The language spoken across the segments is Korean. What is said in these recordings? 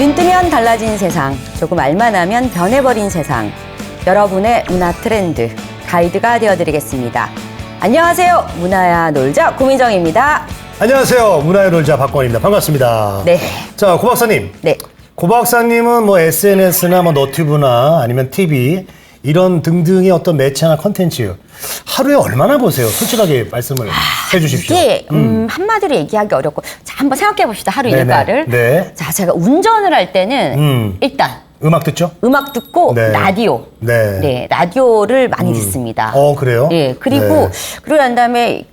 눈 뜨면 달라진 세상, 조금 알만 하면 변해버린 세상. 여러분의 문화 트렌드 가이드가 되어드리겠습니다. 안녕하세요. 문화야 놀자 고민정입니다. 안녕하세요. 문화야 놀자 박권입니다. 반갑습니다. 네. 자, 고 박사님. 네. 고 박사님은 뭐 SNS나 뭐 너튜브나 아니면 TV 이런 등등의 어떤 매체나 컨텐츠 하루에 얼마나 보세요? 솔직하게 말씀을 해주십시오. 이게 한마디로 얘기하기 어렵고 자, 한번 생각해 봅시다. 하루 네네. 일과를. 네. 자, 제가 운전을 할 때는 일단 음악 듣죠? 음악 듣고 네. 라디오. 네. 네, 라디오를 많이 듣습니다. 그래요? 예, 그리고 네. 그러고 난 다음에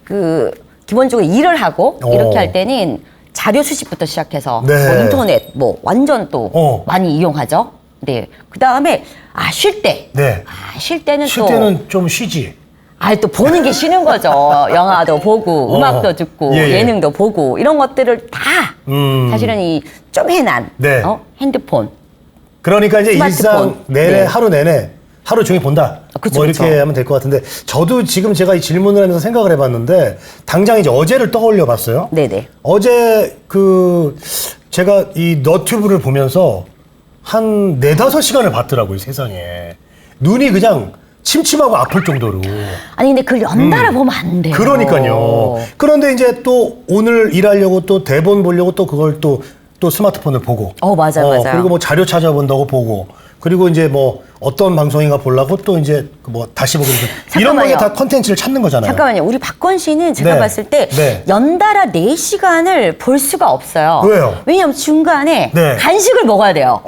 기본적으로 일을 하고 이렇게 할 때는 자료 수집부터 시작해서 네. 뭐 인터넷 뭐 완전 또 많이 이용하죠. 네. 그다음에 쉴 때. 네. 쉴 때는 쉴 또 때는 좀 쉬지. 또 보는 게 쉬는 거죠. 영화도 보고 음악도 듣고 예, 예. 예능도 보고 이런 것들을 다 사실은 이 쪼매난 네. 핸드폰. 그러니까 이제 스마트폰. 일상 내내 네. 하루 내내 하루 종일 본다. 그쵸, 뭐 이렇게 그쵸. 하면 될 것 같은데 저도 지금 제가 이 질문을 하면서 생각을 해봤는데 당장 이제 어제를 떠올려 봤어요. 네네. 어제 제가 이 너튜브를 보면서 한 4-5시간을 봤더라고요, 세상에. 눈이 그냥 침침하고 아플 정도로. 아니 근데 그걸 연달아 보면 안 돼요. 그러니까요. 그런데 이제 또 오늘 일하려고 또 대본 보려고 또 그걸 또 스마트폰을 보고. 맞아요. 그리고 뭐 자료 찾아본다고 보고. 그리고 이제 뭐 어떤 방송인가 보려고 또 이제 뭐 다시 보고. 이런 거에 다 컨텐츠를 찾는 거잖아요. 잠깐만요. 우리 박권 씨는 제가 네. 봤을 때 네. 연달아 4시간을 볼 수가 없어요. 왜요? 왜냐하면 중간에 네. 간식을 먹어야 돼요.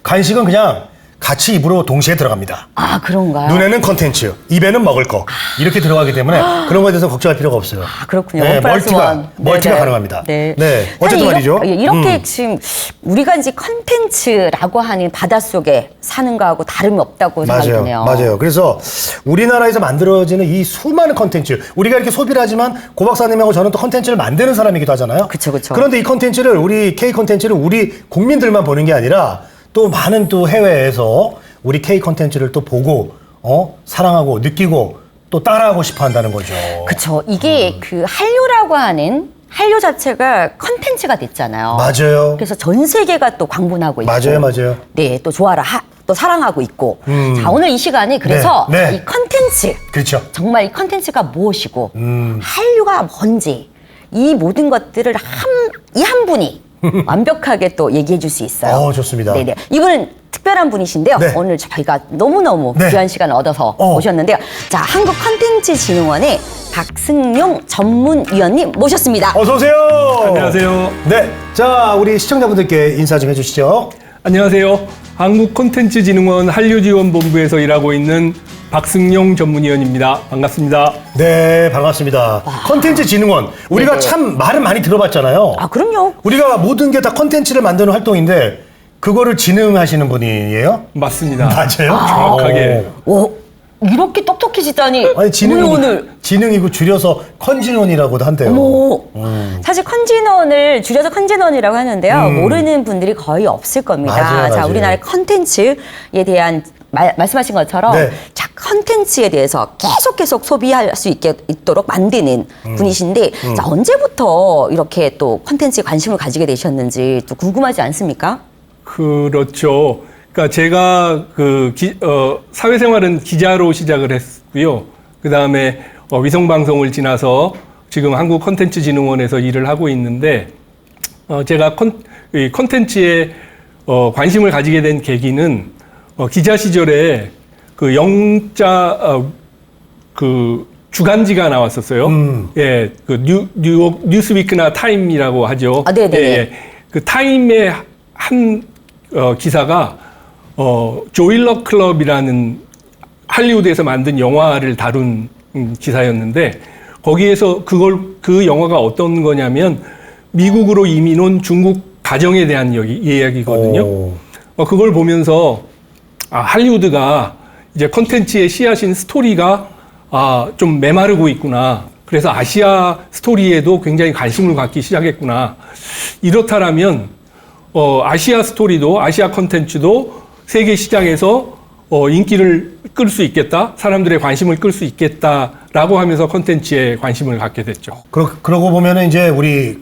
간식은 그냥 같이 입으로 동시에 들어갑니다. 그런가요? 눈에는 컨텐츠, 입에는 먹을 거 이렇게 들어가기 때문에 그런 거에 대해서 걱정할 필요가 없어요. 그렇군요. 네, 원 플러스 원. 멀티가 네네. 가능합니다. 네. 어쨌든 사실 말이죠. 이렇게 지금 우리가 이제 컨텐츠라고 하는 바닷속에 사는 거하고 다름이 없다고 생각이 드네요. 맞아요. 그래서 우리나라에서 만들어지는 이 수많은 컨텐츠, 우리가 이렇게 소비를 하지만 고 박사님하고 저는 또 컨텐츠를 만드는 사람이기도 하잖아요. 그쵸. 그런데 이 컨텐츠를 우리 K 컨텐츠를 우리 국민들만 보는 게 아니라 또 많은 또 해외에서 우리 K 컨텐츠를 또 보고 사랑하고 느끼고 또 따라하고 싶어 한다는 거죠. 그렇죠. 이게 한류라고 하는 한류 자체가 컨텐츠가 됐잖아요. 맞아요. 그래서 전 세계가 또 광분하고 있고. 맞아요. 네, 또 또 사랑하고 있고. 자, 오늘 이 시간에 그래서 네. 이 컨텐츠. 그렇죠. 정말 이 컨텐츠가 무엇이고 한류가 뭔지 이 모든 것들을 이 한 분이 완벽하게 또 얘기해 줄 수 있어요. 좋습니다. 네네. 이분은 특별한 분이신데요. 네. 오늘 저희가 너무너무 네. 귀한 시간을 얻어서 모셨는데요. 자, 한국컨텐츠진흥원의 박승용 전문위원님 모셨습니다. 어서 오세요. 안녕하세요. 네, 자 우리 시청자분들께 인사 좀 해주시죠. 안녕하세요. 한국콘텐츠진흥원 한류지원본부에서 일하고 있는 박승용 전문위원입니다. 반갑습니다. 네, 반갑습니다. 컨텐츠진흥원 우리가 네네. 참 말은 많이 들어봤잖아요. 그럼요. 우리가 모든 게 다 컨텐츠를 만드는 활동인데 그거를 진흥하시는 분이에요? 맞습니다. 맞아요? 정확하게. 이렇게 똑똑해지다니. 아니 오늘. 진흥이고 줄여서 컨진원이라고도 한대요. 사실 컨진원을 줄여서 컨진원이라고 하는데요. 모르는 분들이 거의 없을 겁니다. 맞아요. 자, 우리나라의 컨텐츠에 대한 말씀하신 것처럼 네. 자, 컨텐츠에 대해서 계속 소비할 수 있도록 만드는 분이신데 자, 언제부터 이렇게 또 컨텐츠에 관심을 가지게 되셨는지 또 궁금하지 않습니까? 그렇죠. 그러니까 제가 사회생활은 기자로 시작을 했고요. 그 다음에 위성방송을 지나서 지금 한국컨텐츠진흥원에서 일을 하고 있는데 제가 컨텐츠에 관심을 가지게 된 계기는 기자 시절에 주간지가 나왔었어요. 예, 뉴욕 뉴스위크나 타임이라고 하죠. 네네. 예, 그 타임의 한 기사가 조일러 클럽이라는 할리우드에서 만든 영화를 다룬 기사였는데 거기에서 그 영화가 어떤 거냐면 미국으로 이민 온 중국 가정에 대한 이야기거든요. 그걸 보면서 할리우드가 이제 콘텐츠의 씨앗인 스토리가 좀 메마르고 있구나. 그래서 아시아 스토리에도 굉장히 관심을 갖기 시작했구나. 이렇다라면 아시아 스토리도 아시아 콘텐츠도 세계 시장에서 인기를 끌 수 있겠다, 사람들의 관심을 끌 수 있겠다라고 하면서 콘텐츠에 관심을 갖게 됐죠. 그러고 보면은 이제 우리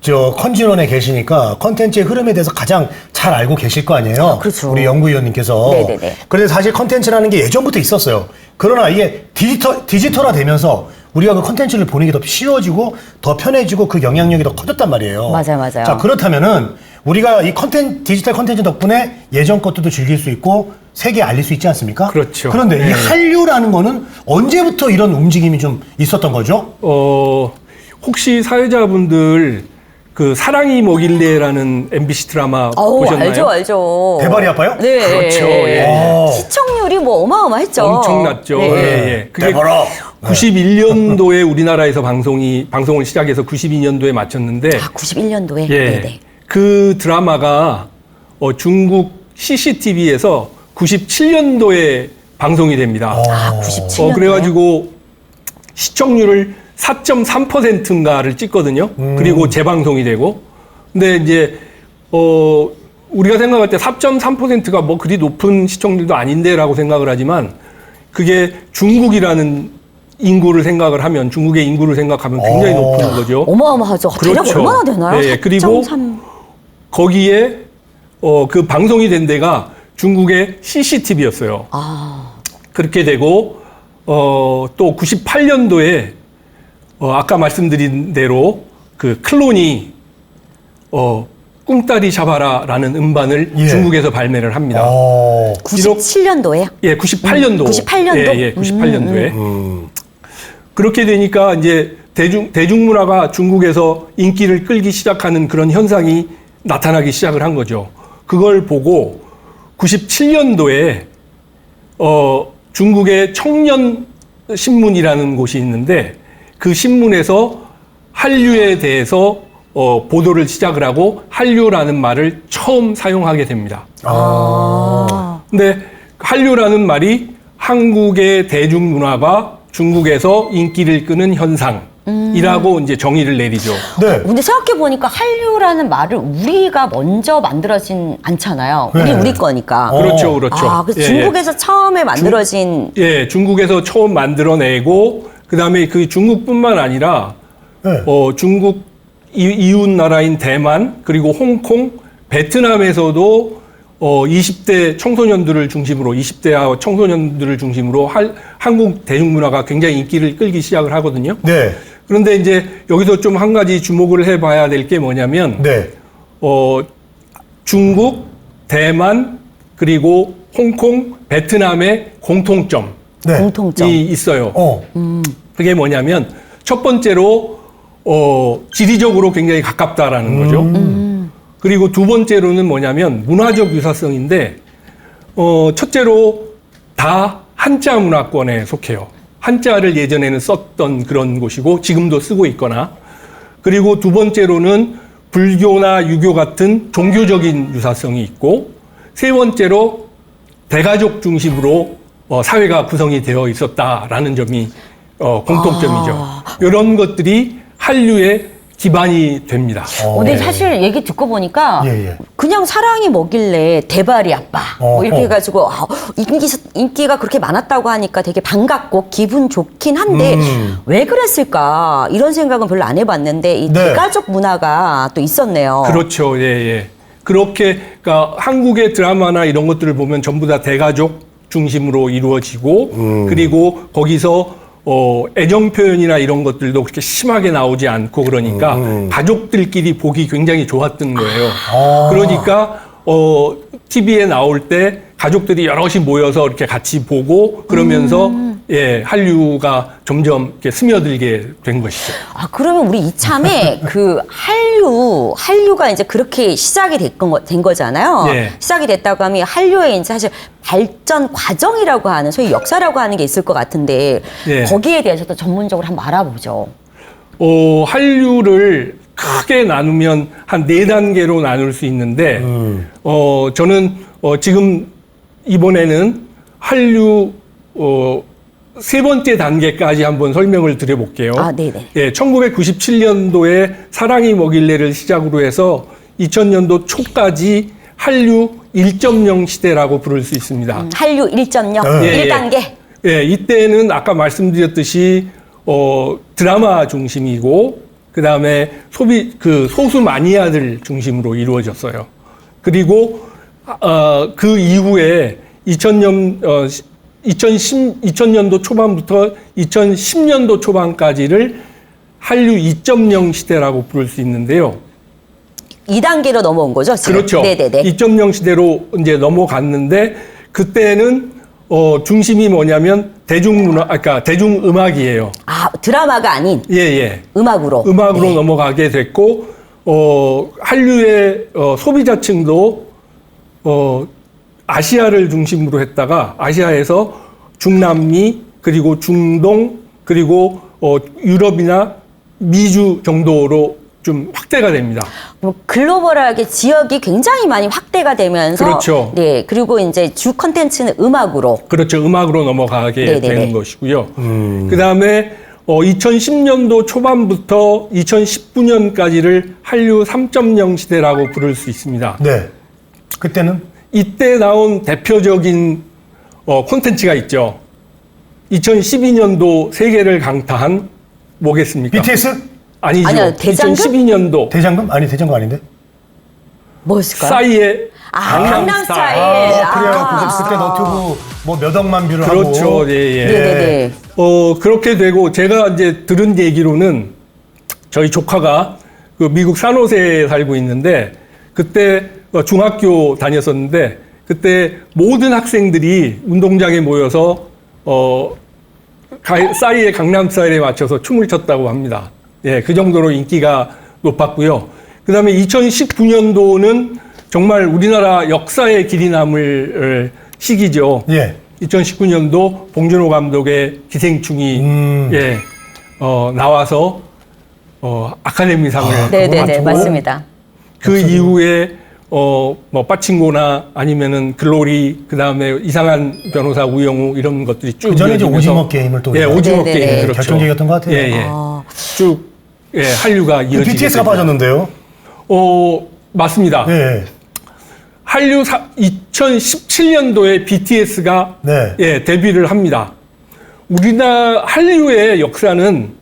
저 컨진원에 계시니까 컨텐츠의 흐름에 대해서 가장 잘 알고 계실 거 아니에요. 아, 그렇죠. 우리 연구위원님께서. 네네네. 그런데 사실 컨텐츠라는 게 예전부터 있었어요. 그러나 이게 디지털화 되면서 우리가 그 컨텐츠를 보는 게 더 쉬워지고 더 편해지고 그 영향력이 더 커졌단 말이에요. 맞아요. 자, 그렇다면은 우리가 이 디지털 컨텐츠 덕분에 예전 것들도 즐길 수 있고 세계에 알릴 수 있지 않습니까? 그렇죠. 그런데 이 네. 한류라는 거는 언제부터 이런 움직임이 좀 있었던 거죠? 혹시 사회자분들 그 사랑이 뭐길래라는 MBC 드라마 보셨나요? 알죠. 대발이 아파요? 네. 그렇죠. 예. 어. 시청률이 뭐 어마어마했죠. 엄청났죠. 네. 예. 그게 대발아. 91년도에 우리나라에서 방송을 시작해서 92년도에 마쳤는데 91년도에. 예. 네네. 그 드라마가 중국 CCTV에서 97년도에 방송이 됩니다. 97년도에. 그래가지고 시청률을 4.3%인가를 찍거든요. 그리고 재방송이 되고. 근데 이제, 우리가 생각할 때 4.3%가 뭐 그리 높은 시청률도 아닌데라고 생각을 하지만 그게 중국이라는 인구를 생각을 하면, 중국의 인구를 생각하면 굉장히 높은 거죠. 어마어마하죠. 대략 그렇죠. 얼마나 되나요? 예, 그리고 4.3. 거기에, 그 방송이 된 데가 중국의 CCTV였어요. 그렇게 되고, 또 98년도에 아까 말씀드린 대로 그 클론이 꿈따리 샤바라라는 음반을 예. 중국에서 발매를 합니다. 97년도에요? 예, 98년도. 98년도? 예, 98년도에. 그렇게 되니까 이제 대중문화가 중국에서 인기를 끌기 시작하는 그런 현상이 나타나기 시작을 한 거죠. 그걸 보고 97년도에 중국의 청년 신문이라는 곳이 있는데 그 신문에서 한류에 대해서 보도를 시작을 하고 한류라는 말을 처음 사용하게 됩니다. 근데 한류라는 말이 한국의 대중문화가 중국에서 인기를 끄는 현상이라고 이제 정의를 내리죠. 네. 근데 생각해보니까 한류라는 말을 우리가 먼저 만들어진 않잖아요. 네. 우리 거니까. 그렇죠, 그렇죠. 그래서 예, 중국에서 처음에 만들어진. 예, 중국에서 처음 만들어내고 그다음에 그 중국뿐만 아니라 네. 중국 이웃 나라인 대만 그리고 홍콩, 베트남에서도 20대 청소년들을 중심으로 20대와 청소년들을 중심으로 한국 대중문화가 굉장히 인기를 끌기 시작을 하거든요. 네. 그런데 이제 여기서 좀 한 가지 주목을 해봐야 될 게 뭐냐면 네. 중국, 대만 그리고 홍콩, 베트남의 공통점이 네. 공통점. 있어요. 어. 그게 뭐냐면 첫 번째로 지리적으로 굉장히 가깝다라는 거죠. 그리고 두 번째로는 뭐냐면 문화적 유사성인데 첫째로 다 한자 문화권에 속해요. 한자를 예전에는 썼던 그런 곳이고 지금도 쓰고 있거나 그리고 두 번째로는 불교나 유교 같은 종교적인 유사성이 있고 세 번째로 대가족 중심으로 사회가 구성이 되어 있었다라는 점이 공통점이죠. 이런 것들이 한류의 기반이 됩니다. 근데 사실 얘기 듣고 보니까 예. 그냥 사랑이 뭐길래 대발이 아빠 뭐 이렇게 해가지고 인기가 그렇게 많았다고 하니까 되게 반갑고 기분 좋긴 한데 왜 그랬을까 이런 생각은 별로 안 해봤는데 이 네. 대가족 문화가 또 있었네요. 그렇죠. 예. 그렇게, 그러니까 한국의 드라마나 이런 것들을 보면 전부 다 대가족 중심으로 이루어지고, 그리고 거기서, 애정 표현이나 이런 것들도 그렇게 심하게 나오지 않고 그러니까 가족들끼리 보기 굉장히 좋았던 거예요. 그러니까, TV에 나올 때 가족들이 여럿이 모여서 이렇게 같이 보고 그러면서 예, 한류가 점점 이렇게 스며들게 된 것이죠. 그러면 우리 이참에 그 한류가 이제 그렇게 시작이 된 거잖아요. 예. 시작이 됐다고 하면 한류의 이제 사실 발전 과정이라고 하는 소위 역사라고 하는 게 있을 것 같은데 예. 거기에 대해서도 전문적으로 한번 알아보죠. 한류를 크게 나누면 한 4단계로 나눌 수 있는데, 저는, 지금 이번에는 한류, 세 번째 단계까지 한번 설명을 드려볼게요. 네네. 예, 1997년도에 사랑이 뭐길래를 시작으로 해서 2000년도 초까지 한류 1.0 시대라고 부를 수 있습니다. 한류 1.0, 예, 1단계. 예, 이때는 아까 말씀드렸듯이, 드라마 중심이고, 그다음에 소수 마니아들 중심으로 이루어졌어요. 그리고 그 이후에 2000년도 초반부터 2010년도 초반까지를 한류 2.0 시대라고 부를 수 있는데요. 2단계로 넘어온 거죠, 지금? 그렇죠. 네네네. 2.0 시대로 이제 넘어갔는데 그때는 중심이 뭐냐면 그러니까 대중음악이에요. 아, 드라마가 아닌 예. 음악으로. 음악으로 네. 넘어가게 됐고 한류의 소비자층도 아시아를 중심으로 했다가 아시아에서 중남미 그리고 중동 그리고 유럽이나 미주 정도로 좀 확대가 됩니다. 뭐 글로벌하게 지역이 굉장히 많이 확대가 되면서 그렇죠. 네, 그리고 이제 주 컨텐츠는 음악으로. 그렇죠. 음악으로 넘어가게 네네네. 되는 것이고요. 그다음에 2010년도 초반부터 2019년까지를 한류 3.0 시대라고 부를 수 있습니다. 네. 그때는 이때 나온 대표적인 콘텐츠가 있죠. 2012년도 세계를 강타한 뭐겠습니까? BTS? 아니죠. 아니요, 대장금? 2012년도 대장금? 아니 대장금 아닌데? 뭐였을까요? 싸이의 강남스타일. 그래요. 그때 너튜브 뭐 몇 억만 뷰를 그렇죠. 하고. 예. 네네네. 그렇게 되고 제가 이제 들은 얘기로는 저희 조카가 그 미국 산호세에 살고 있는데 그때 중학교 다녔었는데 그때 모든 학생들이 운동장에 모여서 싸이의 강남스타일에 맞춰서 춤을 췄다고 합니다. 예, 그 정도로 인기가 높았고요. 그다음에 2019년도는 정말 우리나라 역사의 길이 남을 시기죠. 예. 2019년도 봉준호 감독의 기생충이 나와서 아카데미상을 네네네, 받고 맞습니다. 그 이후에 뭐 빠친코나 아니면은 글로리 그다음에 이상한 변호사 우영우 이런 것들이 쭉 그 전에 이제 이어지면서 오징어 게임을 또 오징어 네네네. 게임 그렇죠. 결정적이었던 것 같아요. 예. 쭉 한류가 이어지게 BTS가 됩니다. 빠졌는데요. 맞습니다. 예. 한류 2017년도에 BTS가 네. 데뷔를 합니다. 우리나라 한류의 역사는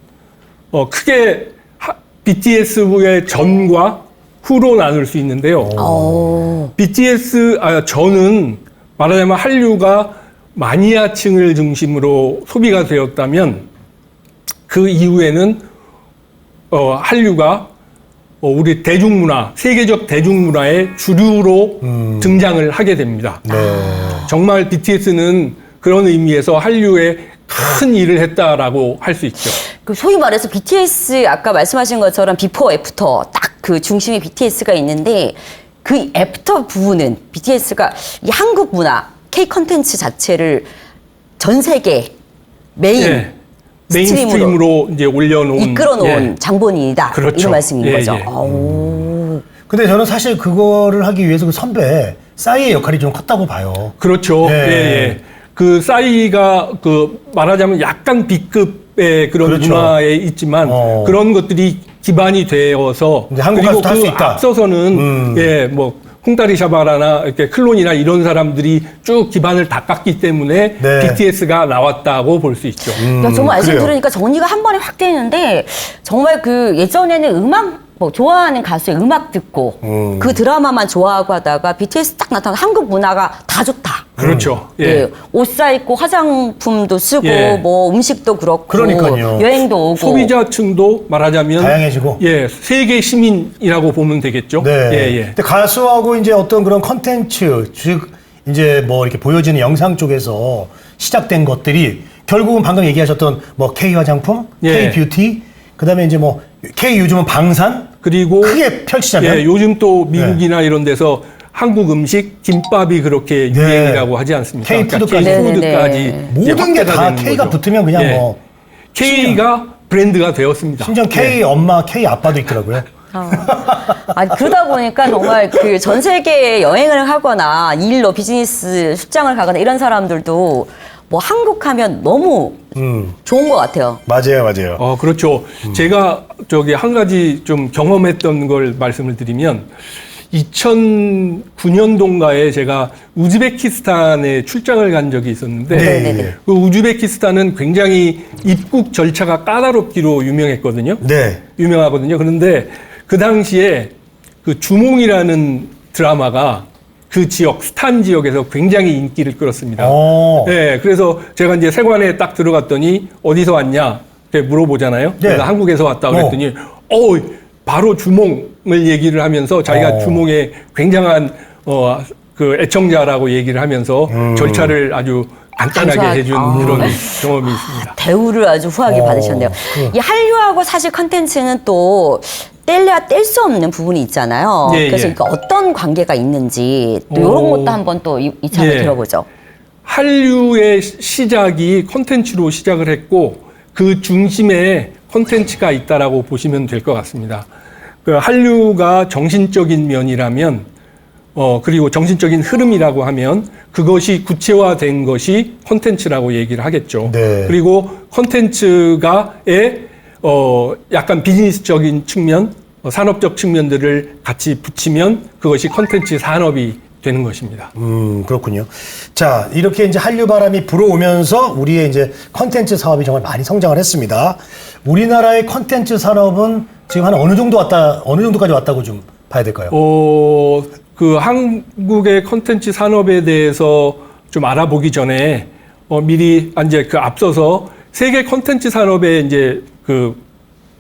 크게 BTS의 전과 후로 나눌 수 있는데요. 저는 말하자면 한류가 마니아층을 중심으로 소비가 되었다면 그 이후에는 한류가 우리 대중문화, 세계적 대중문화의 주류로 등장을 하게 됩니다. 네. 정말 BTS는 그런 의미에서 한류에 큰 일을 했다라고 할 수 있죠. 그 소위 말해서 BTS 아까 말씀하신 것처럼 비포 애프터 딱 그 중심에 BTS가 있는데 그 애프터 부분은 BTS가 이 한국 문화 K 컨텐츠 자체를 전 세계 메인 메인스트림으로 이제 올려놓은 이끌어놓은 장본인이다. 그렇죠. 이런 말씀인 거죠. 근데 저는 사실 그거를 하기 위해서 그 선배 싸이의 역할이 좀 컸다고 봐요. 그렇죠. 예. 그 싸이가 말하자면 약간 B급의 그런 그렇죠. 문화에 있지만 그런 것들이 기반이 되어서 이제 한국 그리고 가서도 할수 그 있다. 앞서서는 뭐 홍다리 샤바라나 이렇게 클론이나 이런 사람들이 쭉 기반을 닦았기 때문에 네. BTS가 나왔다고 볼 수 있죠. 야, 정말 말씀 그래요. 들으니까 정리가 한 번에 확 되는데 정말 그 예전에는 음악 뭐 좋아하는 가수의 음악 듣고 그 드라마만 좋아하고 하다가 BTS 딱 나타나면 한국 문화가 다 좋다. 그렇죠. 예. 옷 사입고 화장품도 쓰고 예. 뭐 음식도 그렇고 그러니까요. 여행도 오고 소비자층도 말하자면 다양해지고. 세계 시민이라고 보면 되겠죠. 네. 근데 가수하고 이제 어떤 그런 컨텐츠, 즉 이제 뭐 이렇게 보여지는 영상 쪽에서 시작된 것들이 결국은 방금 얘기하셨던 뭐 K 화장품, K 뷰티, 그다음에 이제 뭐 K 요즘은 방산 그리고 크게 펼치자면 요즘 또 미국이나 이런 데서 한국 음식 김밥이 그렇게 유행이라고 하지 않습니까? K 푸드까지. K 푸드까지 네네네. 모든 게 다 K가 붙으면 그냥 뭐 K가 브랜드가 되었습니다. 심지어 K 엄마, K 아빠도 있더라고요. 아니, 그러다 보니까 정말 그 전 세계에 여행을 하거나 일로 비즈니스 출장을 가거나 이런 사람들도 뭐 한국 하면 너무 좋은 것 같아요. 맞아요. 그렇죠. 제가 한 가지 좀 경험했던 걸 말씀을 드리면 2009년도인가에 제가 우즈베키스탄에 출장을 간 적이 있었는데 네. 그 우즈베키스탄은 굉장히 입국 절차가 까다롭기로 유명했거든요. 네. 유명하거든요. 그런데 그 당시에 그 주몽이라는 드라마가 그 지역, 스탄 지역에서 굉장히 인기를 끌었습니다. 네, 그래서 제가 이제 세관에 딱 들어갔더니 어디서 왔냐? 이렇게 물어보잖아요. 네. 내가 한국에서 왔다 그랬더니 바로 주몽을 얘기를 하면서 자기가 주몽의 굉장한 그 애청자라고 얘기를 하면서 절차를 아주 간단하게 해준 그런 경험이 있습니다. 대우를 아주 후하게 받으셨네요. 이 한류하고 사실 컨텐츠는 또 뗄래야 뗄 수 없는 부분이 있잖아요. 예, 그래서 예. 이거 어떤 관계가 있는지 또 이런 것도 한번 또 이참에 예. 들어보죠. 한류의 시작이 콘텐츠로 시작을 했고 그 중심에 콘텐츠가 있다라고 보시면 될 것 같습니다. 그 한류가 정신적인 면이라면 그리고 정신적인 흐름이라고 하면 그것이 구체화된 것이 콘텐츠라고 얘기를 하겠죠. 네. 그리고 콘텐츠가의 약간 비즈니스적인 측면, 산업적 측면들을 같이 붙이면 그것이 콘텐츠 산업이 되는 것입니다. 그렇군요. 자, 이렇게 이제 한류 바람이 불어오면서 우리의 이제 컨텐츠 사업이 정말 많이 성장을 했습니다. 우리나라의 컨텐츠 산업은 지금 한 어느 정도까지 왔다고 좀 봐야 될까요? 그 한국의 컨텐츠 산업에 대해서 좀 알아보기 전에 미리 이제 그 앞서서 세계 컨텐츠 산업의 이제 그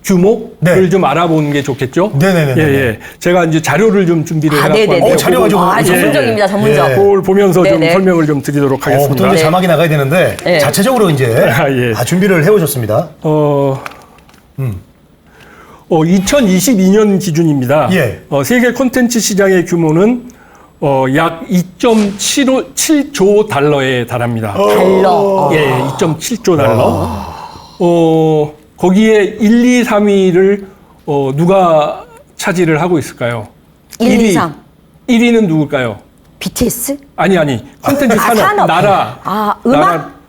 규모를 네. 좀 알아보는 게 좋겠죠? 네네네. 예. 제가 이제 자료를 좀 준비를 해갖고 네네네. 왔는데 자료 가지고 전문적입니다, 전문적. 예. 그걸 보면서 좀 네네. 설명을 좀 드리도록 하겠습니다. 보통 이제 자막이 나가야 되는데 네. 자체적으로 이제 예. 준비를 해오셨습니다. 2022년 기준입니다. 예. 세계 콘텐츠 시장의 규모는 약 2.7조 달러에 달합니다. 달러. 예, 2.7조 달러. 거기에 1, 2, 3위를 누가 차지를 하고 있을까요? 1, 2, 3. 1위는 누굴까요? BTS? 아니. 콘텐츠 산업. 산업. 나라. 음악?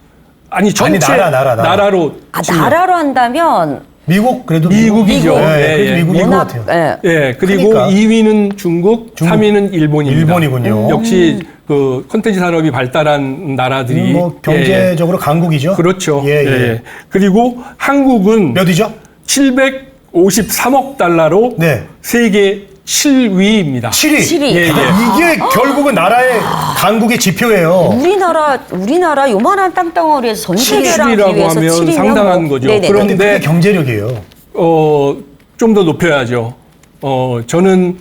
아니, 전체 아니, 나라. 나라로. 치면. 나라로 한다면 미국 그래도 미국이죠. 그래도 미국인 것 워낙, 같아요. 예, 그리고 크니까. 2위는 중국, 3위는 일본입니다. 일본이군요. 역시 그 콘텐츠 산업이 발달한 나라들이 뭐 경제적으로 강국이죠. 그렇죠. 예. 그리고 한국은 몇이죠? 753억 달러로 네. 세계 7위입니다. 7위. 7위. 예. 이게 결국은 나라의 강국의 지표예요. 우리나라 요만한 땅덩어리에서 전 세계랑 7위라고 비교해서 하면 7위면 상당한 거죠. 네네. 그런데 그게 경제력이에요. 좀 더 높여야죠. 저는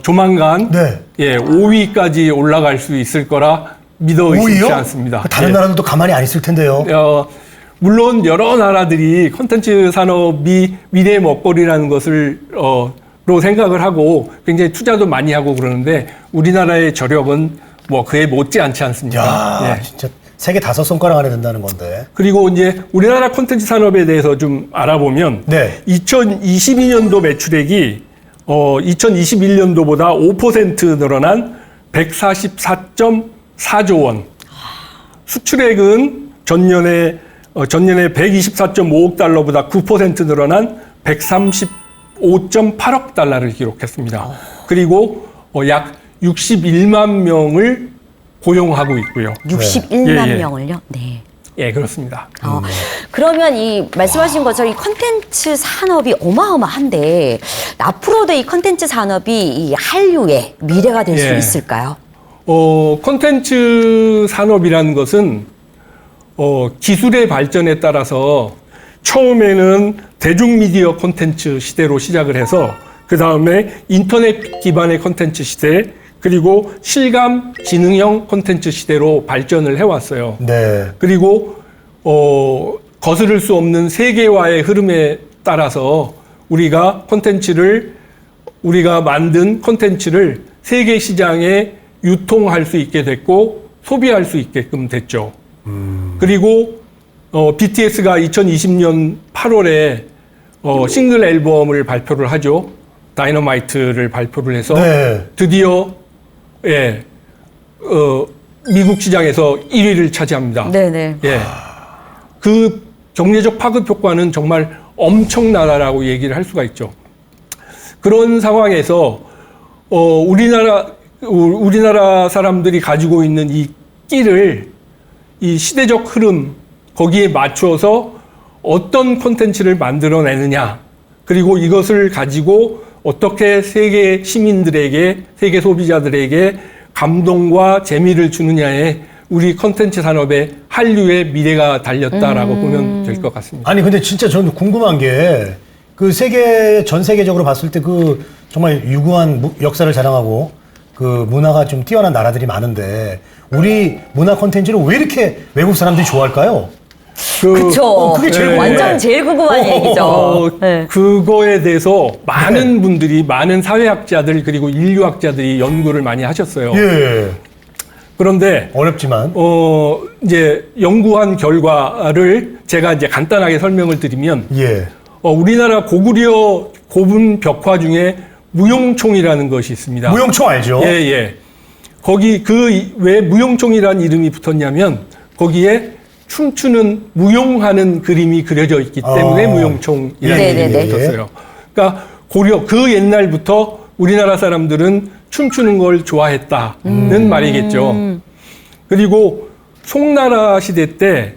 조만간 네. 5위까지 올라갈 수 있을 거라 믿어 의심치 5위요? 않습니다. 다른 예. 나라들도 가만히 안 있을 텐데요. 물론 여러 나라들이 콘텐츠 산업이 미래의 먹거리라는 것을 로 생각을 하고 굉장히 투자도 많이 하고 그러는데 우리나라의 저력은 뭐 그에 못지않지 않습니다. 야, 예. 진짜 세계 5손가락 안에 든다는 건데. 그리고 이제 우리나라 콘텐츠 산업에 대해서 좀 알아보면 네. 2022년도 매출액이 2021년도보다 5% 늘어난 144.4조 원. 수출액은 전년에 124.5억 달러보다 9% 늘어난 135.8억 달러를 기록했습니다. 그리고 약 61만 명을 고용하고 있고요. 61만 예. 명을요? 네. 예, 그렇습니다. 그러면 이 말씀하신 것처럼 이 컨텐츠 산업이 어마어마한데 앞으로도 이 컨텐츠 산업이 이 한류의 미래가 될 수 예. 있을까요? 콘텐츠 산업이라는 것은 기술의 발전에 따라서 처음에는 대중미디어 콘텐츠 시대로 시작을 해서 그 다음에 인터넷 기반의 콘텐츠 시대 그리고 실감 지능형 콘텐츠 시대로 발전을 해왔어요. 네. 그리고 거스를 수 없는 세계화의 흐름에 따라서 우리가 만든 콘텐츠를 세계 시장에 유통할 수 있게 됐고 소비할 수 있게끔 됐죠. 그리고 BTS가 2020년 8월에 싱글 앨범을 발표를 하죠. 다이너마이트를 발표를 해서 네. 드디어 미국 시장에서 1위를 차지합니다. 네네. 예. 그 경제적 파급 효과는 정말 엄청나다라고 얘기를 할 수가 있죠. 그런 상황에서 우리나라 사람들이 가지고 있는 이 끼를 이 시대적 흐름 거기에 맞춰서 어떤 콘텐츠를 만들어내느냐, 그리고 이것을 가지고 어떻게 세계 시민들에게, 세계 소비자들에게 감동과 재미를 주느냐에 우리 콘텐츠 산업의 한류의 미래가 달렸다라고 보면 될 것 같습니다. 아니 근데 진짜 저는 궁금한 게 그 전 세계적으로 봤을 때 그 정말 유구한 역사를 자랑하고 그 문화가 좀 뛰어난 나라들이 많은데 우리 문화 콘텐츠를 왜 이렇게 외국 사람들이 좋아할까요? 그쵸. 그게 제일 완전 제일 궁금한 얘기죠. 네. 그거에 대해서 많은 분들이, 많은 사회학자들 그리고 인류학자들이 연구를 많이 하셨어요. 예. 그런데 어렵지만 이제 연구한 결과를 제가 이제 간단하게 설명을 드리면, 예. 우리나라 고구려 고분 벽화 중에 무용총이라는 것이 있습니다. 무용총 알죠? 예, 예. 거기 왜 무용총이라는 이름이 붙었냐면 거기에 춤추는 무용하는 그림이 그려져 있기 때문에 무용총이라는 이름이 네네네. 붙었어요. 그러니까 그 옛날부터 우리나라 사람들은 춤추는 걸 좋아했다는 말이겠죠. 그리고 송나라 시대 때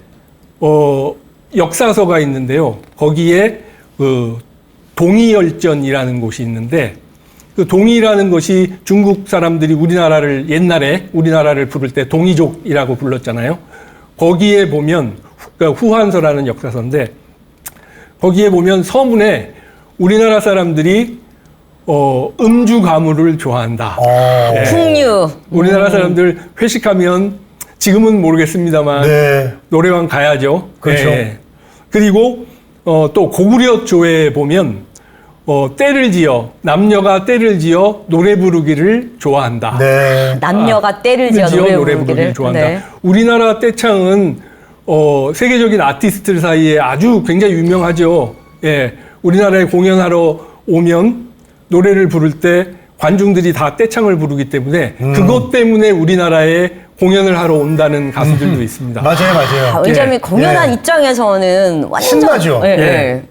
역사서가 있는데요. 거기에 그 동이열전이라는 곳이 있는데, 그 동이라는 것이 중국 사람들이 옛날에 우리나라를 부를 때 동이족이라고 불렀잖아요. 거기에 보면, 그러니까 후한서라는 역사서인데, 거기에 보면 서문에 우리나라 사람들이 음주 가무를 좋아한다. 예. 풍류. 우리나라 사람들 회식하면 지금은 모르겠습니다만 네. 노래방 가야죠. 그렇죠. 예. 그리고 또 고구려 조에 보면 남녀가 때를 지어 노래 부르기를 좋아한다. 네. 남녀가 때를 지어 노래 부르기를 좋아한다. 네. 우리나라 떼창은 세계적인 아티스트들 사이에 아주 굉장히 유명하죠. 예. 우리나라에 공연하러 오면 노래를 부를 때 관중들이 다 떼창을 부르기 때문에 그것 때문에 우리나라에 공연을 하러 온다는 가수들도 있습니다. 맞아요. 왜냐하면 예. 공연한 예. 입장에서는 완전 신나죠. 예, 예. 예.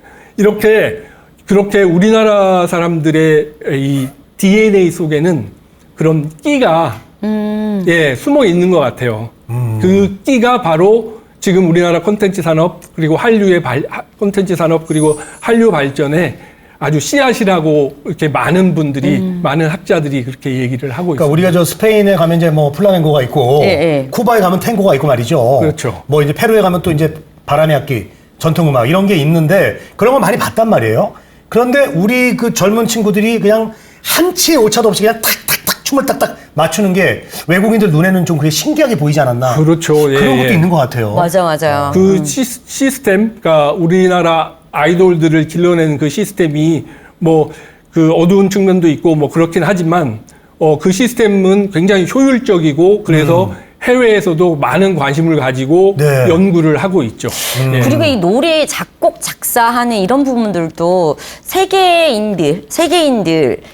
그렇게 우리나라 사람들의 이 DNA 속에는 그런 끼가 숨어 있는 것 같아요. 그 끼가 바로 지금 우리나라 콘텐츠 산업 그리고 콘텐츠 산업 그리고 한류 발전에 아주 씨앗이라고 이렇게 많은 분들이 많은 학자들이 그렇게 얘기를 하고 그러니까 있습니다. 우리가 저 스페인에 가면 이제 뭐 플라멩고가 있고, 예, 예. 쿠바에 가면 탱고가 있고 말이죠. 그렇죠. 뭐 이제 페루에 가면 또 이제 바람의 악기, 전통음악 이런 게 있는데 그런 거 많이 봤단 말이에요. 그런데 우리 그 젊은 친구들이 그냥 한치의 오차도 없이 그냥 탁탁탁 춤을 딱딱 맞추는 게 외국인들 눈에는 좀 그게 신기하게 보이지 않았나. 그렇죠. 예, 그런 것도 예. 있는 것 같아요. 맞아요. 그 시스템, 그러니까 우리나라 아이돌들을 길러내는 그 시스템이 뭐 그 어두운 측면도 있고 뭐 그렇긴 하지만 그 시스템은 굉장히 효율적이고 그래서 해외에서도 많은 관심을 가지고 네. 연구를 하고 있죠. 예. 그리고 이 노래 작곡 작사하는 이런 부분들도 세계인들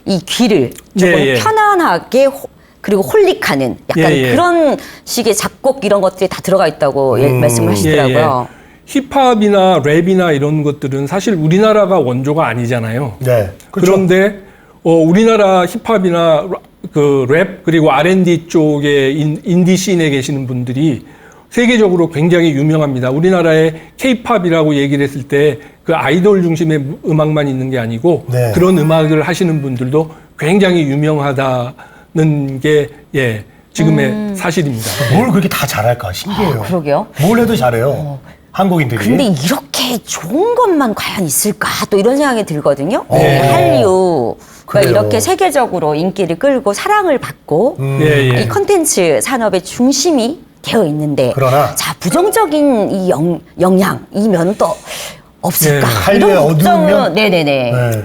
이 귀를 조금 예, 예. 편안하게 그리고 홀릭하는 약간 예, 예. 그런 식의 작곡 이런 것들이 다 들어가 있다고 말씀을 하시더라고요. 예, 예. 힙합이나 랩이나 이런 것들은 사실 우리나라가 원조가 아니잖아요. 네. 그렇죠. 그런데 우리나라 힙합이나 그 랩 그리고 R&D 쪽에 인디 씬에 계시는 분들이 세계적으로 굉장히 유명합니다. 우리나라의 K-팝이라고 얘기를 했을 때 그 아이돌 중심의 음악만 있는 게 아니고 네. 그런 음악을 하시는 분들도 굉장히 유명하다는 게 지금의 사실입니다. 뭘 그렇게 다 잘할까 신기해요. 그러게요. 뭘 해도 잘해요. 한국인들이. 근데 이렇게 좋은 것만 과연 있을까 또 이런 생각이 들거든요. 네. 한류가 그래요. 이렇게 세계적으로 인기를 끌고 사랑을 받고 예, 예. 이 컨텐츠 산업의 중심이 되어 있는데 그러나 자 부정적인 이 영향 이 면은 또 없을까? 네. 한류의 이런 어두운 걱정은 면? 네네네. 네.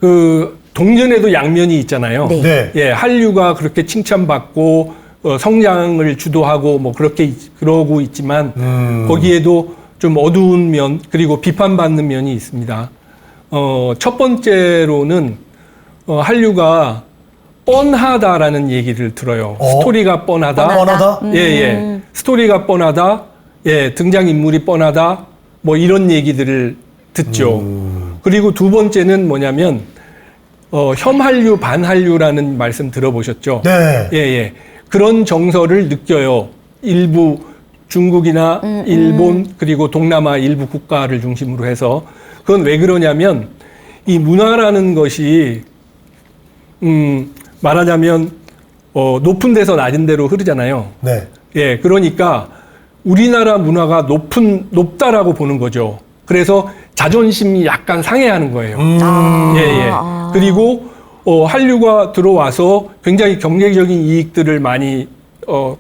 그 동전에도 양면이 있잖아요. 네. 네. 예, 한류가 그렇게 칭찬받고 성장을 주도하고 뭐 그렇게 그러고 있지만 거기에도 좀 어두운 면 그리고 비판받는 면이 있습니다. 첫 번째로는 한류가 뻔하다라는 얘기를 들어요. 스토리가 뻔하다. 뻔하다? 예. 스토리가 뻔하다. 예, 등장인물이 뻔하다. 뭐 이런 얘기들을 듣죠. 그리고 두 번째는 뭐냐면 혐한류, 반한류라는 말씀 들어보셨죠? 네. 예. 그런 정서를 느껴요. 일부 중국이나 일본 그리고 동남아 일부 국가를 중심으로 해서 그건 왜 그러냐면 이 문화라는 것이 말하자면 높은 데서 낮은 데로 흐르잖아요. 네. 예, 그러니까 우리나라 문화가 높다라고 보는 거죠. 그래서 자존심이 약간 상해하는 거예요. 예. 그리고 한류가 들어와서 굉장히 경제적인 이익들을 많이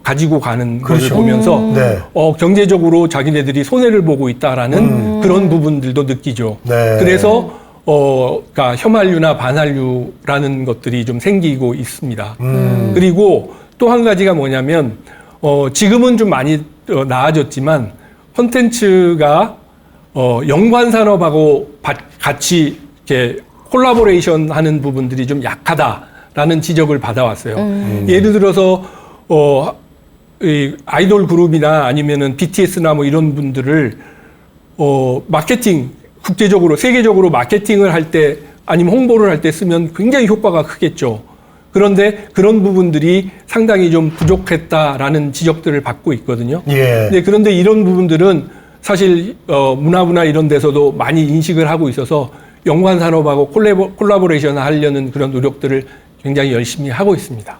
가지고 가는 그렇죠. 것을 보면서 네. 경제적으로 자기네들이 손해를 보고 있다라는 그런 부분들도 느끼죠. 네. 그래서 그러니까 혐한류나 반한류라는 것들이 좀 생기고 있습니다. 그리고 또 한 가지가 뭐냐면 지금은 좀 많이 나아졌지만 콘텐츠가 연관 산업하고 같이 이렇게 콜라보레이션 하는 부분들이 좀 약하다라는 지적을 받아왔어요. 예를 들어서 이 아이돌 그룹이나 아니면은 BTS나 뭐 이런 분들을 마케팅 국제적으로 세계적으로 마케팅을 할 때 아니면 홍보를 할 때 쓰면 굉장히 효과가 크겠죠. 그런데 그런 부분들이 상당히 좀 부족했다라는 지적들을 받고 있거든요. 예. 네, 그런데 이런 부분들은 사실 문화부나 이런 데서도 많이 인식을 하고 있어서 연관 산업하고 콜라보레이션을 하려는 그런 노력들을 굉장히 열심히 하고 있습니다.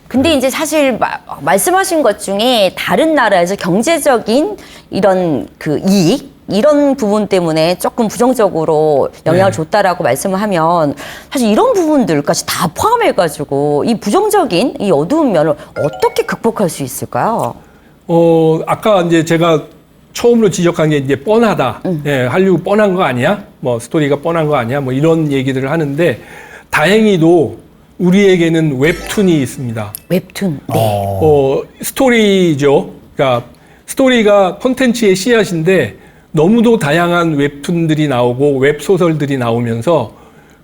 근데 이제 사실 말씀하신 것 중에 다른 나라에서 경제적인 이런 그 이익 이런 부분 때문에 조금 부정적으로 영향을 줬다라고 말씀을 하면 사실 이런 부분들까지 다 포함해가지고 이 부정적인 이 어두운 면을 어떻게 극복할 수 있을까요? 아까 이제 제가 처음으로 지적한 게 이제 뻔하다. 예, 한류 뻔한 거 아니야? 뭐 스토리가 뻔한 거 아니야? 뭐 이런 얘기들을 하는데 다행히도 우리에게는 웹툰이 있습니다. 웹툰. 네. 스토리죠. 그러니까 스토리가 콘텐츠의 씨앗인데 너무도 다양한 웹툰들이 나오고 웹소설들이 나오면서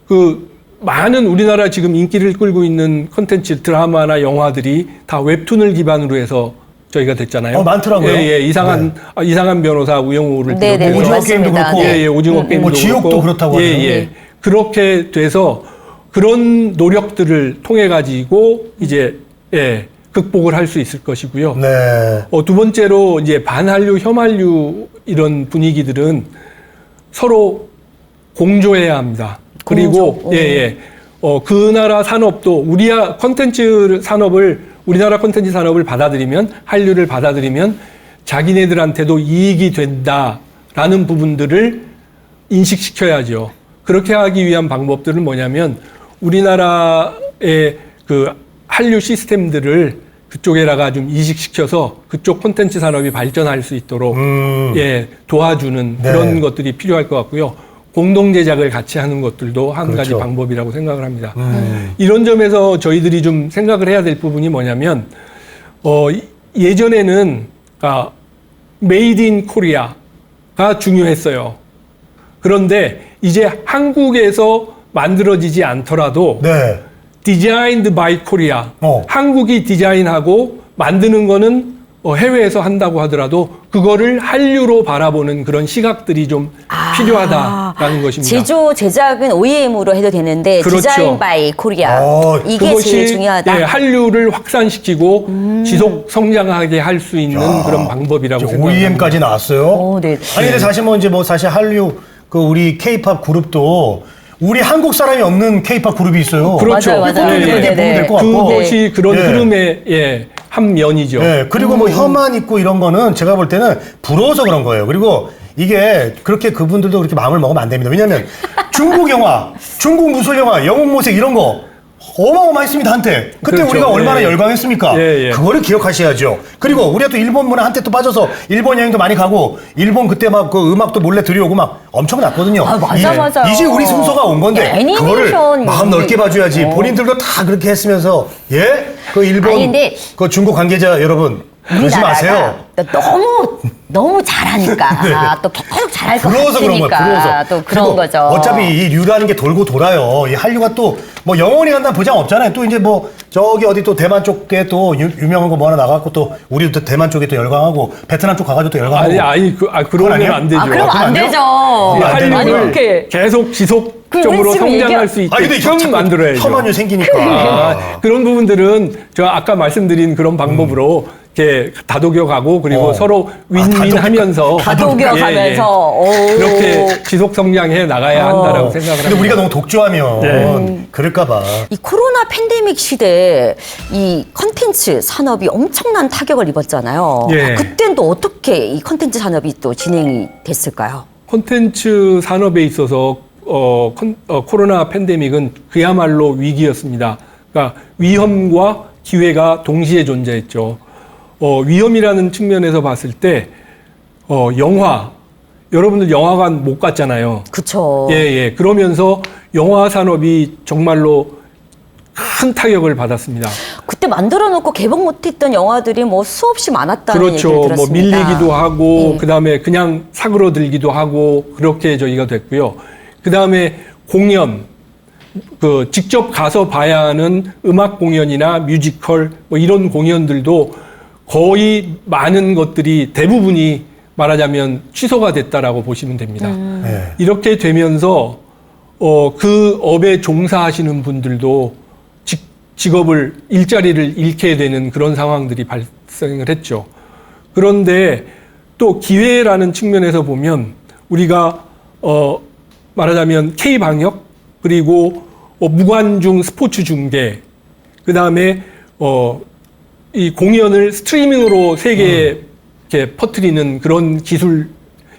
그 많은 우리나라 지금 인기를 끌고 있는 콘텐츠 드라마나 영화들이 다 웹툰을 기반으로 해서 저희가 됐잖아요. 많더라고요. 예, 이상한 변호사 우영우를 네네, 비롯해서 오징어 게임도 그렇고. 예, 오징어 게임도 뭐 지옥도 그렇고. 그렇다고 하네요. 예. 그렇게 돼서 그런 노력들을 통해 가지고 이제 극복을 할 수 있을 것이고요. 네. 두 번째로 이제 반한류, 혐한류 이런 분위기들은 서로 공조해야 합니다. 그리고 그 나라 산업도 우리나라 콘텐츠 산업을 받아들이면 한류를 받아들이면 자기네들한테도 이익이 된다라는 부분들을 인식시켜야죠. 그렇게 하기 위한 방법들은 뭐냐면 우리나라의 그 한류 시스템들을 그쪽에다가 좀 이식시켜서 그쪽 콘텐츠 산업이 발전할 수 있도록 도와주는 그런 것들이 필요할 것 같고요. 공동 제작을 같이 하는 것들도 한 가지 방법이라고 생각을 합니다. 이런 점에서 저희들이 좀 생각을 해야 될 부분이 뭐냐면 예전에는 메이드 인 코리아가 중요했어요. 그런데 이제 한국에서 만들어지지 않더라도 디자인드 바이 코리아 한국이 디자인하고 만드는 거는 해외에서 한다고 하더라도 그거를 한류로 바라보는 그런 시각들이 좀 필요하다라는 것입니다. 제조 제작은 OEM으로 해도 되는데 디자인 바이 코리아 이게 제일 중요하다. 한류를 확산시키고 지속 성장하게 할 수 있는 그런 방법이라고 생각합니다. OEM까지 나왔어요. 네. 아니 근데 사실 사실 한류 그 우리 K-팝 그룹도 우리 한국 사람이 없는 K-팝 그룹이 있어요. 그렇죠. 맞아요. 그렇게 보면 될 것 같고. 그것이 그런 흐름의 한 면이죠. 그리고 뭐 혐한 있고 이런 거는 제가 볼 때는 부러워서 그런 거예요. 그리고 이게 그렇게 그분들도 그렇게 마음을 먹으면 안 됩니다. 왜냐하면 중국 영화, 중국 무술 영화, 영웅모색 이런 거 어마어마했습니다 한때. 그때 우리가 얼마나 열광했습니까? 그거를 기억하셔야죠. 그리고 우리가 또 일본 문화 한때 또 빠져서 일본 여행도 많이 가고 일본 그때 막 그 음악도 몰래 들여오고 막 엄청났거든요. 맞아요. 이제 우리 순서가 온 건데 그거를 마음 넓게 봐줘야지. 본인들도 다 그렇게 했으면서 그 일본 그 중국 관계자 여러분 그러지 마세요. 너무 잘하니까 또 계속 잘할 것 부러워서 그런 거야. 같으니까 또 그런 거죠. 어차피 이 류라는 게 돌고 돌아요. 이 한류가 또 뭐 영원히 간다는 보장 없잖아요. 또 이제 뭐 저기 어디 또 대만 쪽에 또 유명한 거 뭐 하나 나가고 또 우리도 또 대만 쪽에 또 열광하고 베트남 쪽 가가지고 또 열광하고. 그러면 안 되죠. 그럼 안 되죠. 한류를 계속 지속 적으로 지금 성장할 수 아, 근데 있게끔 만들어야죠. 혐한유 생기니까. 그런 부분들은 저 아까 말씀드린 그런 방법으로 이렇게 다독여가고 그리고 서로 윈윈하면서 다독여가면서 그렇게 지속 성장해 나가야 한다라고 생각을 근데 합니다. 우리가 너무 독주하면 그럴까봐. 이 코로나 팬데믹 시대에 이 컨텐츠 산업이 엄청난 타격을 입었잖아요. 예. 그땐 또 어떻게 이 컨텐츠 산업이 또 진행이 됐을까요? 콘텐츠 산업에 있어서 코로나 팬데믹은 그야말로 위기였습니다. 그러니까 위험과 기회가 동시에 존재했죠. 위험이라는 측면에서 봤을 때 영화 여러분들 영화관 못 갔잖아요. 그쵸. 예. 그러면서 영화 산업이 정말로 큰 타격을 받았습니다. 그때 만들어 놓고 개봉 못했던 영화들이 뭐 수없이 많았다는 얘기를 그렇죠. 들었습니다. 뭐 밀리기도 하고 예. 그다음에 그냥 사그러들기도 하고 그렇게 저희가 됐고요. 그다음에 공연 직접 가서 봐야 하는 음악 공연이나 뮤지컬 뭐 이런 공연들도 거의 많은 것들이 대부분이 말하자면 취소가 됐다라고 보시면 됩니다. 네. 이렇게 되면서 그 업에 종사하시는 분들도 직업을 일자리를 잃게 되는 그런 상황들이 발생을 했죠. 그런데 또 기회라는 측면에서 보면 우리가 말하자면 K 방역 그리고 무관중 스포츠 중계 그다음에 이 공연을 스트리밍으로 세계에 이렇게 퍼뜨리는 그런 기술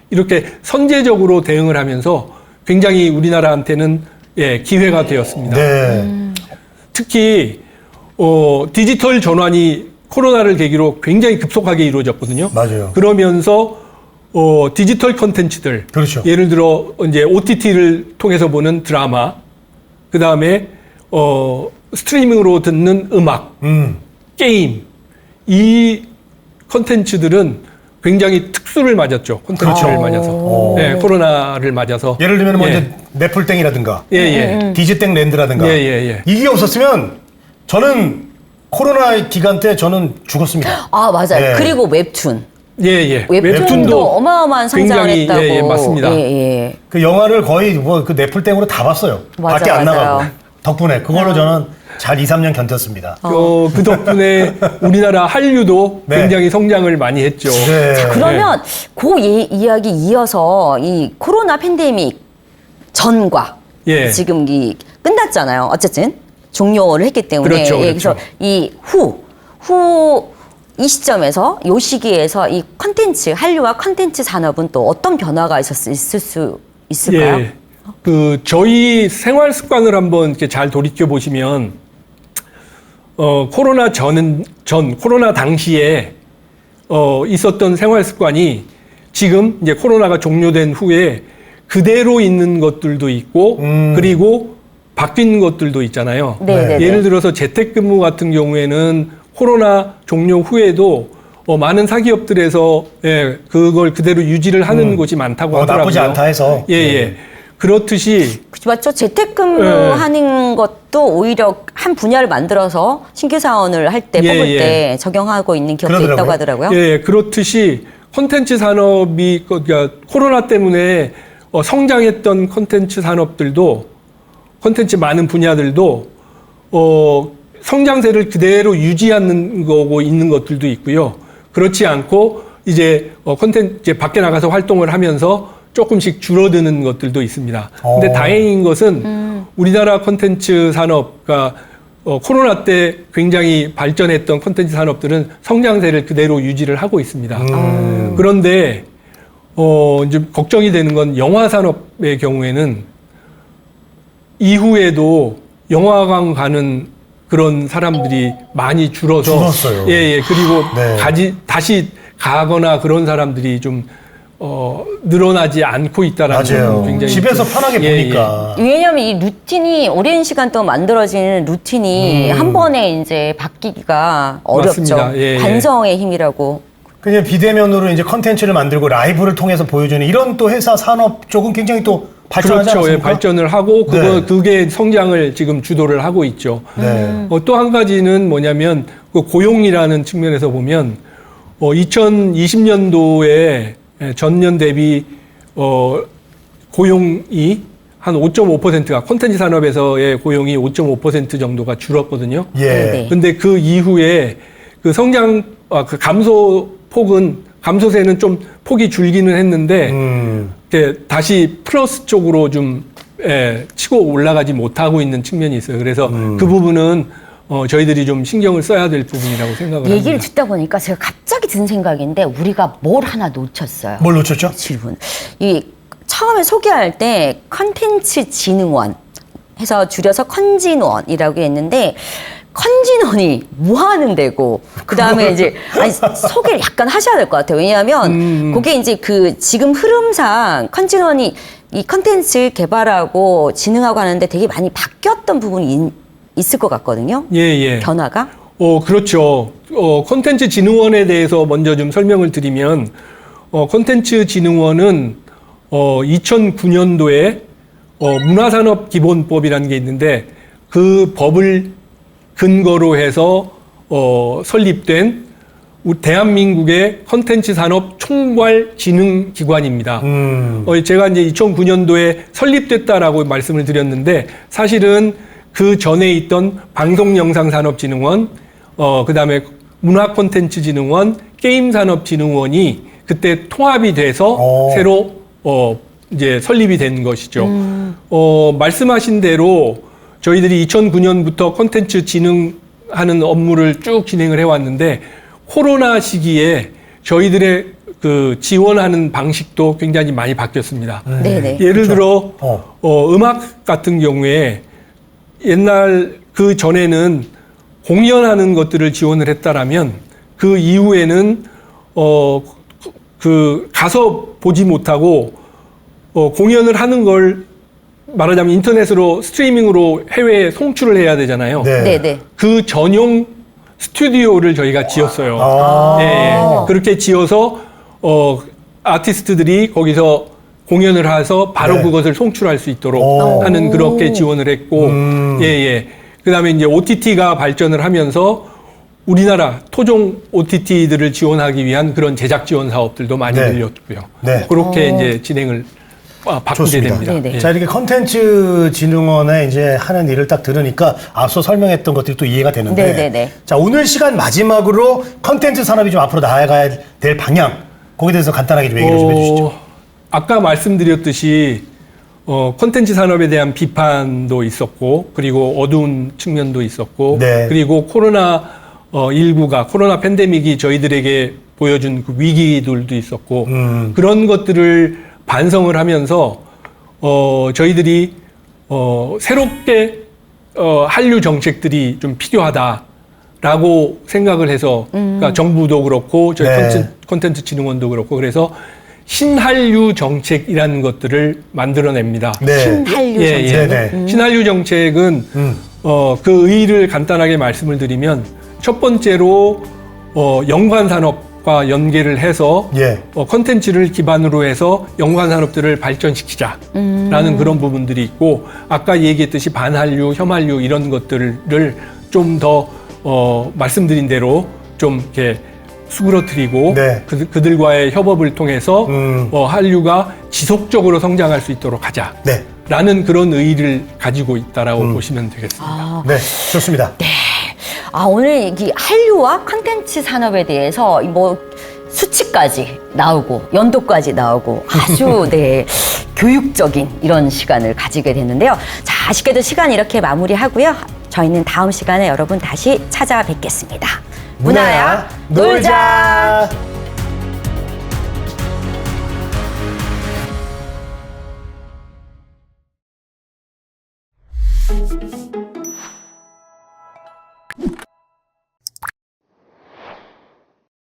이렇게 선제적으로 대응을 하면서 굉장히 우리나라한테는 기회가 되었습니다. 네. 특히 디지털 전환이 코로나를 계기로 굉장히 급속하게 이루어졌거든요. 맞아요. 그러면서 디지털 컨텐츠들, 그렇죠. 예를 들어 이제 OTT를 통해서 보는 드라마, 그 다음에 스트리밍으로 듣는 음악, 게임, 이 컨텐츠들은 굉장히 특수를 맞았죠. 콘텐츠를 맞아서. 네, 코로나를 맞아서. 예를 들면 뭐 이제 넷플땡이라든가 디지땡 랜드라든가 이게 없었으면 저는 코로나 기간 때 저는 죽었습니다. 아, 맞아요. 예. 그리고 웹툰. 웹툰도 어마어마한 성장을 굉장히, 했다고. 맞습니다. 예. 그 영화를 거의 뭐 그 넷플땡으로 다 봤어요. 맞아, 밖에 안 맞아요. 나가고. 덕분에 그걸로 저는 잘 2, 3년 견뎠습니다. 그 덕분에 우리나라 한류도 네. 굉장히 성장을 많이 했죠. 네. 자, 그러면 그 이야기 이어서 이 코로나 팬데믹 전과 지금 이 끝났잖아요. 어쨌든 종료를 했기 때문에. 그렇죠, 그렇죠. 그래서 이 이 시점에서 이 시기에서 이 컨텐츠 한류와 컨텐츠 산업은 또 어떤 변화가 있을 수 있을까요? 저희 생활 습관을 한번 이렇게 잘 돌이켜 보시면 코로나 코로나 당시에 있었던 생활 습관이 지금 이제 코로나가 종료된 후에 그대로 있는 것들도 있고 그리고 바뀐 것들도 있잖아요. 예를 들어서 재택근무 같은 경우에는 코로나 종료 후에도 많은 사기업들에서 그걸 그대로 유지를 하는 곳이 많다고 하더라고요. 나쁘지 않다 해서. 그렇듯이 맞죠. 재택근무하는 것도 오히려 한 분야를 만들어서 신규 사원을 할 때 뽑을 때 적용하고 있는 기업도 있다고 하더라고요. 그렇듯이 콘텐츠 산업이 그러니까 코로나 때문에 성장했던 콘텐츠 산업들도 콘텐츠 많은 분야들도 성장세를 그대로 유지하는 거고 있는 것들도 있고요. 그렇지 않고 이제 콘텐츠 밖에 나가서 활동을 하면서 조금씩 줄어드는 것들도 있습니다. 근데 다행인 것은 우리나라 콘텐츠 산업가 코로나 때 굉장히 발전했던 콘텐츠 산업들은 성장세를 그대로 유지를 하고 있습니다. 그런데 이제 걱정이 되는 건 영화 산업의 경우에는 이후에도 영화관 가는 그런 사람들이 많이 줄었어요. 그리고 다시 가거나 그런 사람들이 좀 늘어나지 않고 있다라는 건 굉장히 집에서 편하게 보니까. 왜냐하면 이 루틴이 오랜 시간 동안 만들어지는 루틴이 한 번에 이제 바뀌기가 어렵죠. 맞습니다. 반성의 힘이라고. 그냥 비대면으로 이제 컨텐츠를 만들고 라이브를 통해서 보여주는 이런 또 회사 산업 쪽은 굉장히 또 발전하지 않습니까? 발전을 하고 그게 성장을 지금 주도를 하고 있죠. 또 한 가지는 뭐냐면 그 고용이라는 측면에서 보면 2020년도에 전년 대비 고용이 한 5.5%가 콘텐츠 산업에서의 고용이 5.5% 정도가 줄었거든요. 예. 네. 근데 그 이후에 그 그 감소세는 좀 폭이 줄기는 했는데 이렇게 다시 플러스 쪽으로 좀 치고 올라가지 못하고 있는 측면이 있어요. 그래서 그 부분은 저희들이 좀 신경을 써야 될 부분이라고 생각을 얘기를 합니다. 듣다 보니까 제가 갑자기 든 생각인데 우리가 뭘 하나 놓쳤어요. 뭘 놓쳤죠? 질문. 이 처음에 소개할 때 컨텐츠진흥원 해서 줄여서 컨진원이라고 했는데 컨진원이 뭐 하는 데고 그다음에 이제 아니 소개를 약간 하셔야 될 것 같아요. 왜냐하면 그게 이제 그 지금 흐름상 컨진원이 이 컨텐츠 개발하고 진흥하고 하는데 되게 많이 바뀌었던 부분이 있을 것 같거든요. 예. 변화가. 그렇죠. 콘텐츠진흥원에 대해서 먼저 좀 설명을 드리면 콘텐츠진흥원은 2009년도에 문화산업기본법이라는 게 있는데 그 법을 근거로 해서 설립된 대한민국의 콘텐츠 산업 총괄 진흥 기관입니다. 제가 이제 2009년도에 설립됐다라고 말씀을 드렸는데 사실은 그 전에 있던 방송영상산업진흥원, 그다음에 문화콘텐츠진흥원, 게임산업진흥원이 그때 통합이 돼서 새로 이제 설립이 된 것이죠. 말씀하신 대로 저희들이 2009년부터 콘텐츠 진흥하는 업무를 쭉 진행을 해왔는데 코로나 시기에 저희들의 그 지원하는 방식도 굉장히 많이 바뀌었습니다. 네네. 예를 들어 음악 같은 경우에 옛날 그 전에는 공연하는 것들을 지원을 했다라면 그 이후에는 그 가서 보지 못하고 공연을 하는 걸 말하자면 인터넷으로 스트리밍으로 해외에 송출을 해야 되잖아요. 네. 네네. 그 전용 스튜디오를 저희가 지었어요. 예, 그렇게 지어서 아티스트들이 거기서 공연을 해서 바로 네. 그것을 송출할 수 있도록 하는 그렇게 지원을 했고, 예. 그다음에 이제 OTT가 발전을 하면서 우리나라 토종 OTT들을 지원하기 위한 그런 제작 지원 사업들도 많이 네. 늘렸고요. 네. 그렇게 이제 진행을 바꾸게 좋습니다. 됩니다. 네네. 예. 자, 이렇게 컨텐츠진흥원에 이제 하는 일을 딱 들으니까 앞서 설명했던 것들이 또 이해가 되는데. 네네네. 자, 오늘 시간 마지막으로 컨텐츠 산업이 좀 앞으로 나아가야 될 방향, 거기에 대해서 간단하게 좀 얘기를 좀 해주시죠. 아까 말씀드렸듯이 콘텐츠 산업에 대한 비판도 있었고, 그리고 어두운 측면도 있었고, 네. 그리고 코로나 팬데믹이 저희들에게 보여준 그 위기들도 있었고, 그런 것들을 반성을 하면서 저희들이 새롭게 한류 정책들이 좀 필요하다라고 생각을 해서 그러니까 정부도 그렇고 저희 네. 콘텐츠진흥원도 그렇고 그래서 신한류 정책이라는 것들을 만들어냅니다. 네. 신한류 예, 정책. 예. 네네. 신한류 정책은 그 의의를 간단하게 말씀을 드리면 첫 번째로 연관 산업과 연계를 해서 예. 컨텐츠를 기반으로 해서 연관 산업들을 발전시키자라는 그런 부분들이 있고 아까 얘기했듯이 반한류, 혐한류 이런 것들을 좀 더 말씀드린 대로 좀 이렇게 수그러뜨리고 네. 그들과의 협업을 통해서 한류가 지속적으로 성장할 수 있도록 하자. 네. 라는 그런 의의를 가지고 있다라고 보시면 되겠습니다. 네. 좋습니다. 오늘 이 한류와 컨텐츠 산업에 대해서 뭐 수치까지 나오고 연도까지 나오고 아주 네 교육적인 이런 시간을 가지게 됐는데요. 자, 아쉽게도 시간 이렇게 마무리하고요. 저희는 다음 시간에 여러분 다시 찾아뵙겠습니다. 문화야 놀자.